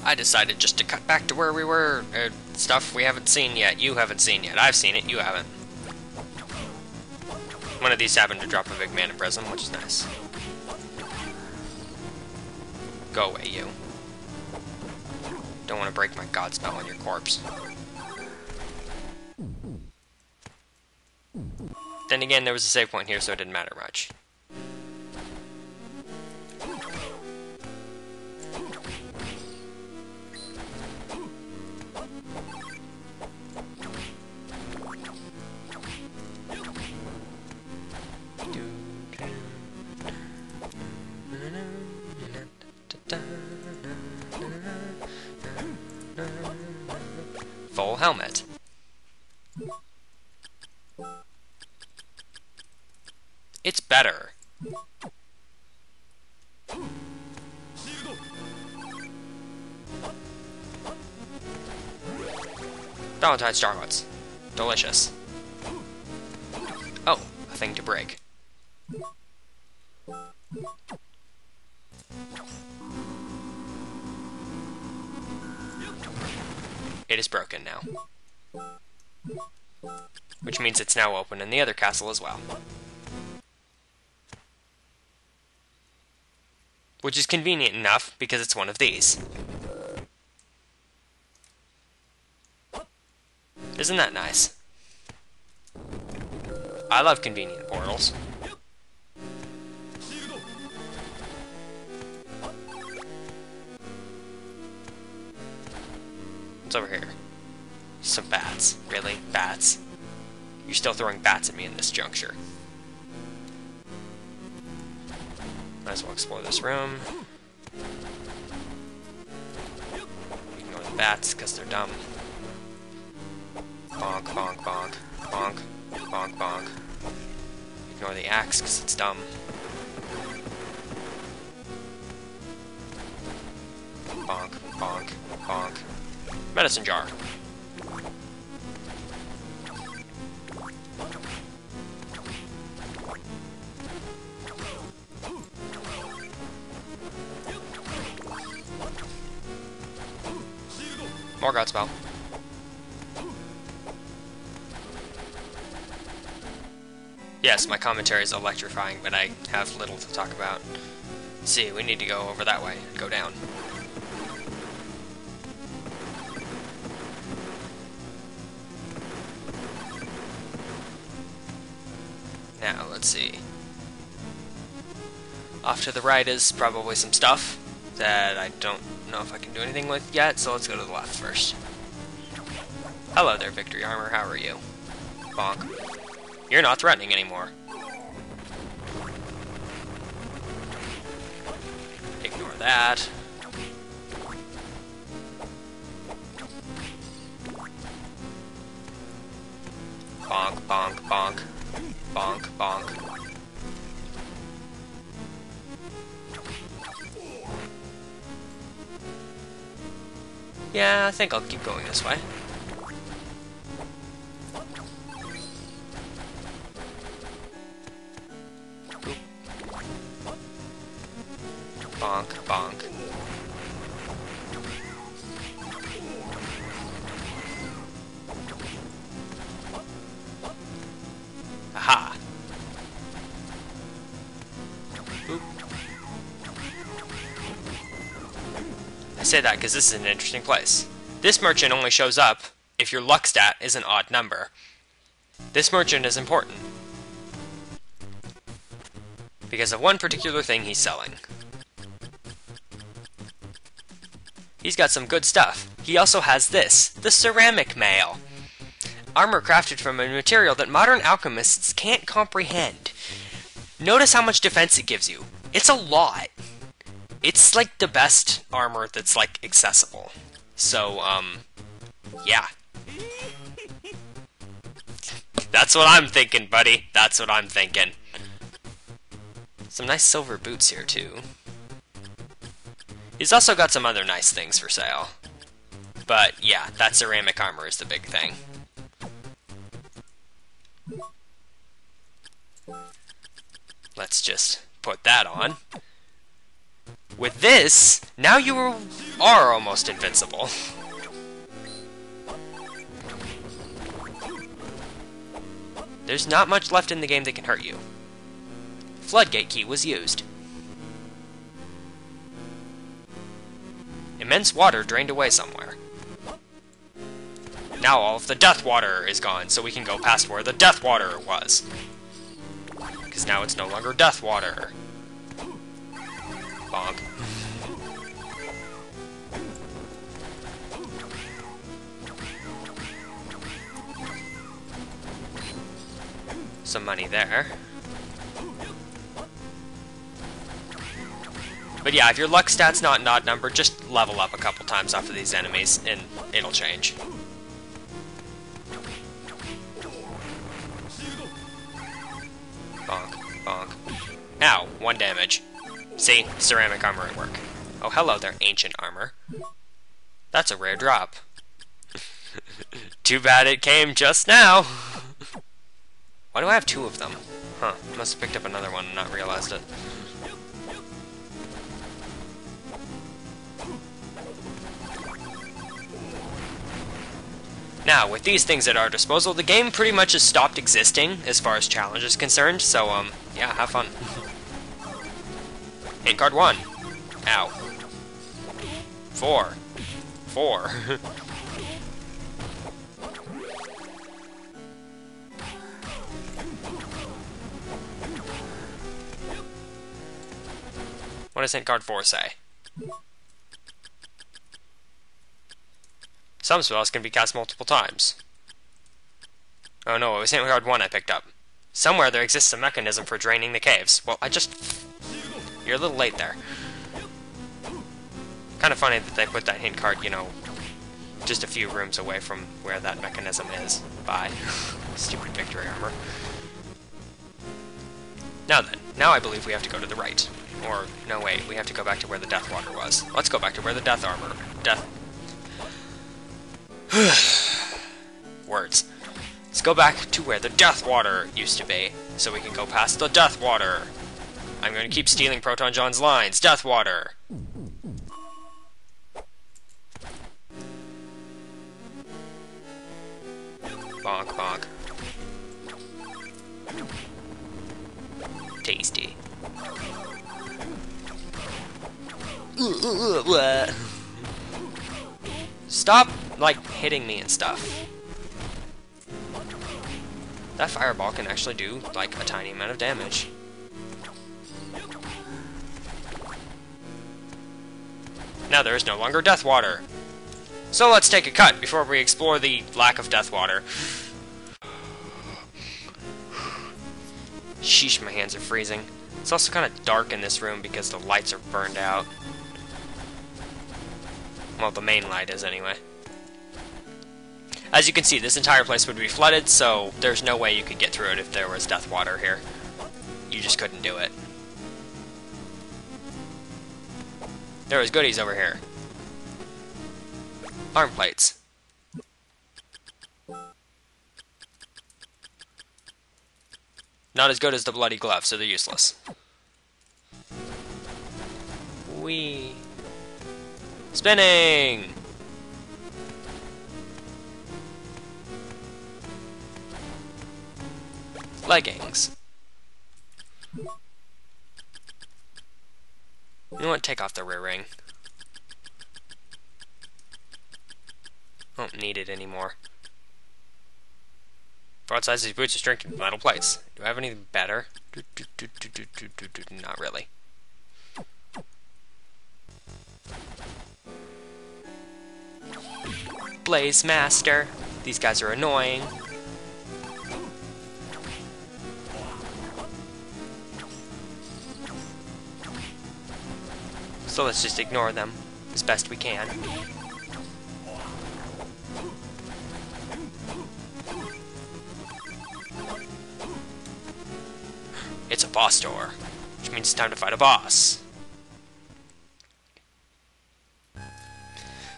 I decided just to cut back to where we were. Stuff we haven't seen yet. You haven't seen yet. I've seen it. You haven't. One of these happened to drop a big mana prism, which is nice. Go away, you. Don't want to break my god spell on your corpse. Then again, there was a save point here, so it didn't matter much. Full helmet. It's better. Valentine Starlets. Delicious. Oh, a thing to break. It is broken now. Which means it's now open in the other castle as well. Which is convenient enough because it's one of these. Isn't that nice? I love convenient portals. What's over here? Some bats. Really? Bats? You're still throwing bats at me in this juncture. Might as well explore this room. Ignore the bats, because they're dumb. Bonk, bonk, bonk. Bonk, bonk, bonk. Ignore the axe, because it's dumb. Bonk, bonk, bonk. Medicine jar. More Godspell. Yes, my commentary is electrifying, but I have little to talk about. See, we need to go over that way and go down. Now, let's see. Off to the right is probably some stuff that I don't know if I can do anything with yet, so let's go to the left first. Hello there, Victory Armor, how are you? Bonk. You're not threatening anymore. Ignore that. Bonk, bonk, bonk. Bonk, bonk. Yeah, I think I'll keep going this way. Oop. Bonk, bonk. Aha! Oop. I say that because this is an interesting place. This merchant only shows up if your luck stat is an odd number. This merchant is important because of one particular thing he's selling. He's got some good stuff. He also has this, the ceramic mail. Armor crafted from a material that modern alchemists can't comprehend. Notice how much defense it gives you. It's a lot. It's like the best armor that's like accessible. So, yeah. That's what I'm thinking, buddy. That's what I'm thinking. Some nice silver boots here, too. He's also got some other nice things for sale. But, yeah, that ceramic armor is the big thing. Let's just put that on. With this, now you are almost invincible. There's not much left in the game that can hurt you. Floodgate key was used. Immense water drained away somewhere. Now all of the death water is gone, so we can go past where the death water was. Because now it's no longer death water. Bonk. Some money there. But yeah, if your luck stat's not odd number, just level up a couple times off of these enemies, and it'll change. Bonk, bonk. Ow, 1 damage. See? Ceramic armor at work. Oh, hello there, ancient armor. That's a rare drop. Too bad it came just now. Why do I have 2 of them? Huh, must have picked up another one and not realized it. Now, with these things at our disposal, the game pretty much has stopped existing as far as challenge is concerned, so, yeah, have fun. Hint card 1. Ow. 4. 4. What does hint card 4 say? Some spells can be cast multiple times. Oh no, it was hint card 1 I picked up. Somewhere there exists a mechanism for draining the caves. Well, you're a little late there. Kind of funny that they put that hint card, you know, just a few rooms away from where that mechanism is. Bye. Stupid victory armor. Now then, now I believe we have to go to the right. Or, no wait, we have to go back to where the death water was. Let's go back to where the death armor... Words. Let's go back to where the death water used to be, so we can go past the death water. I'm going to keep stealing Proton John's lines. Death water! Bonk, bonk. Tasty. Stop, like, hitting me and stuff. That fireball can actually do, like, a tiny amount of damage. Now there is no longer death water. So let's take a cut before we explore the lack of death water. Sheesh, my hands are freezing. It's also kind of dark in this room because the lights are burned out. Well, the main light is anyway. As you can see, this entire place would be flooded, so there's no way you could get through it if there was death water here. You just couldn't do it. There was goodies over here. Arm plates. Not as good as the bloody gloves, so they're useless. Whee! Spinning! Leggings. You know what? Take off the rear ring. Don't need it anymore. Broadside these boots are drinking metal plates. Do I have anything better? Not really. Blaze Master. These guys are annoying. So let's just ignore them as best we can. It's a boss door, which means it's time to fight a boss.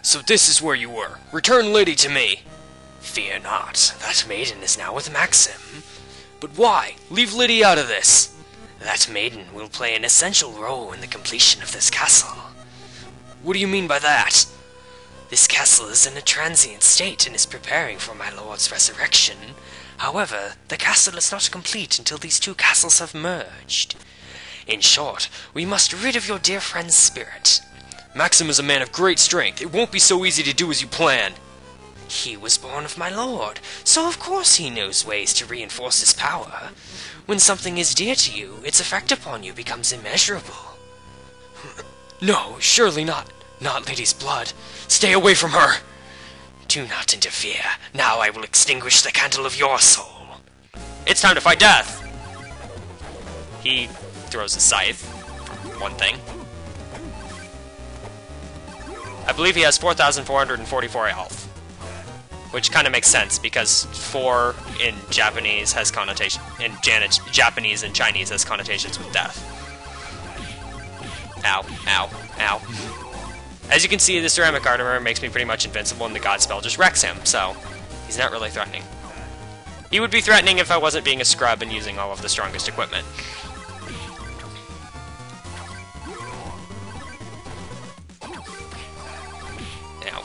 So this is where you were. Return Liddy to me. Fear not, that maiden is now with Maxim. But why? Leave Liddy out of this. That maiden will play an essential role in the completion of this castle. What do you mean by that? This castle is in a transient state and is preparing for my lord's resurrection. However, the castle is not complete until these two castles have merged. In short, we must rid of your dear friend's spirit. Maxim is a man of great strength. It won't be so easy to do as you plan. He was born of my lord, so of course he knows ways to reinforce his power. When something is dear to you, its effect upon you becomes immeasurable. No, surely not. Not Lady's blood. Stay away from her. Do not interfere. Now I will extinguish the candle of your soul. It's time to fight death. He throws a scythe, one thing. I believe he has 4,444 health. Which kind of makes sense, because 4 in Japanese has connotation... in Japanese and Chinese has connotations with death. Ow, ow, ow. As you can see, the ceramic armor makes me pretty much invincible, and the god spell just wrecks him, so he's not really threatening. He would be threatening if I wasn't being a scrub and using all of the strongest equipment. Ow.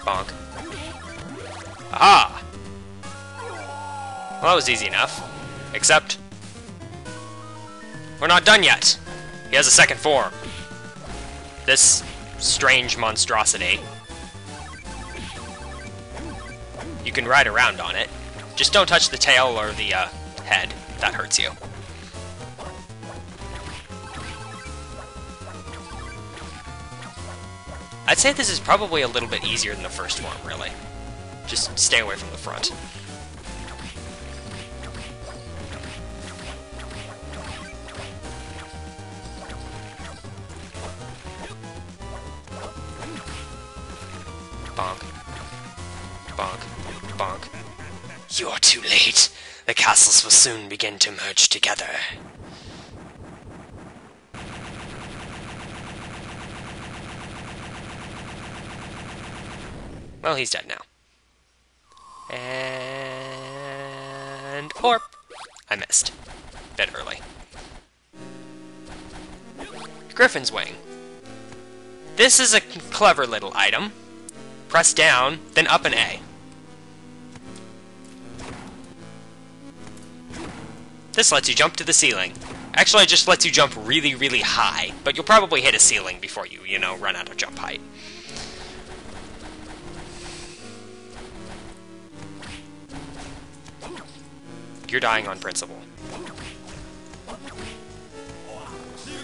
Bonk. Aha! Well, that was easy enough. Except... we're not done yet! He has a second form. This strange monstrosity. You can ride around on it. Just don't touch the tail or the head. That hurts you. I'd say this is probably a little bit easier than the first form, really. Just stay away from the front. Bonk. Bonk. Bonk. You're too late. The castles will soon begin to merge together. Well, he's dead now. And... Orp! I missed. Bit early. Griffin's Wing. This is a clever little item. Press down, then up an A. This lets you jump to the ceiling. Actually, it just lets you jump really, really high, but you'll probably hit a ceiling before you, run out of jump height. You're dying on principle.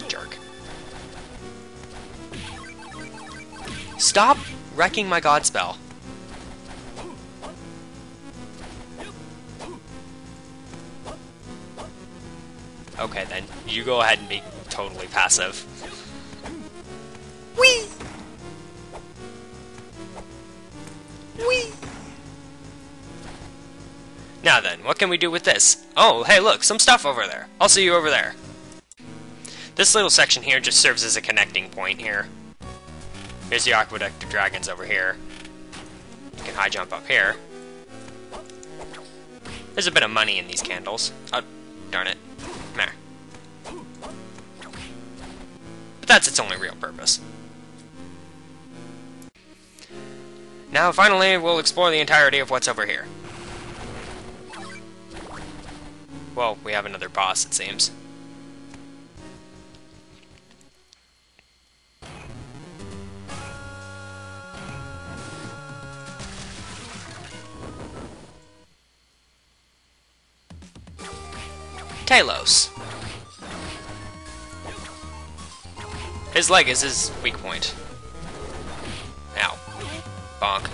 Jerk. Stop wrecking my god spell. Okay then, you go ahead and be totally passive. Whee! Whee! Now then, what can we do with this? Oh, hey look, some stuff over there. I'll see you over there. This little section here just serves as a connecting point here. Here's the Aqueduct of Dragons over here. You can high jump up here. There's a bit of money in these candles. Oh, darn it. There. But that's its only real purpose. Now, finally, we'll explore the entirety of what's over here. Well, we have another boss, it seems. Talos. His leg is his weak point. Ow. Bonk.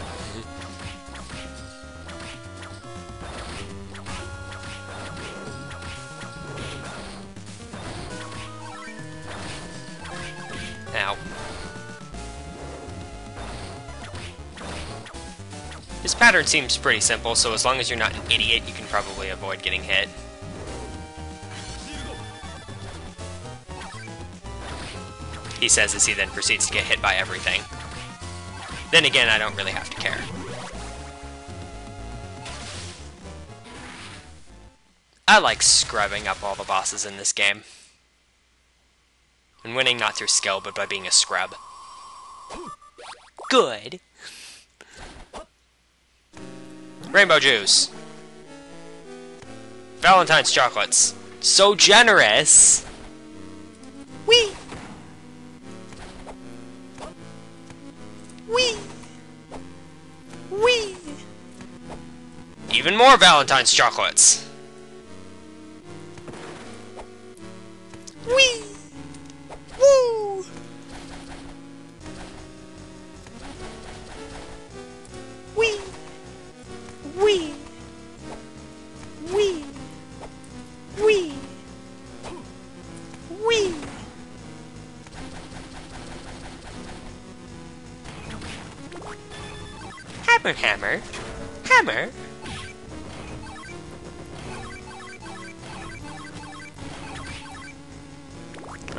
Ow. His pattern seems pretty simple, so as long as you're not an idiot, you can probably avoid getting hit. He says as he then proceeds to get hit by everything. Then again, I don't really have to care. I like scrubbing up all the bosses in this game. And winning not through skill, but by being a scrub. Good. Rainbow juice. Valentine's chocolates. So generous. Wee. Wee. Wee. Even more Valentine's chocolates. Wee. Woo. Wee. Wee. Wee. Wee. Wee. Hammer, hammer. Hammer.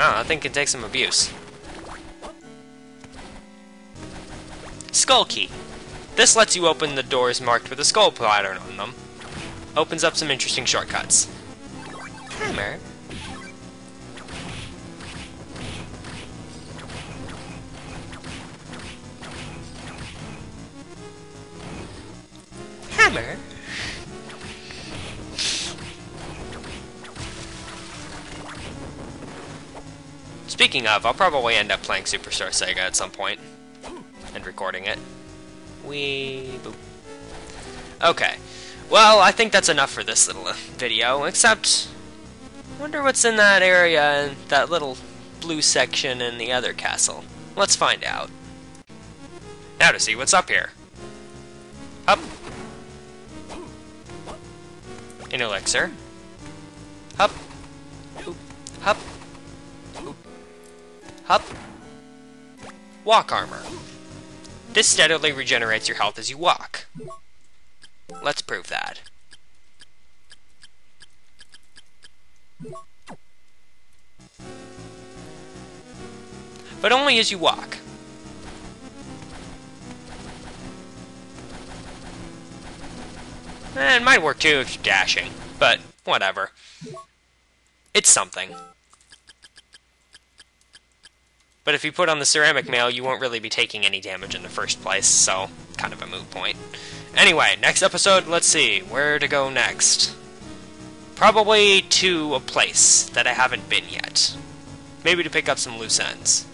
Oh, that thing can take some abuse. Skull key. This lets you open the doors marked with a skull pattern on them. Opens up some interesting shortcuts. Hammer. Hammer. Speaking of, I'll probably end up playing Superstar Sega at some point. And recording it. Wee boop. Okay. Well, I think that's enough for this little video, except... I wonder what's in that area, in that little blue section in the other castle. Let's find out. Now to see what's up here. Up. An elixir. Up. Oop. Up. Oop. Up. Walk armor. This steadily regenerates your health as you walk. Let's prove that. But only as you walk. It might work too if you're dashing, but whatever. It's something. But if you put on the ceramic mail, you won't really be taking any damage in the first place, so kind of a moot point. Anyway, next episode, let's see, where to go next. Probably to a place that I haven't been yet. Maybe to pick up some loose ends.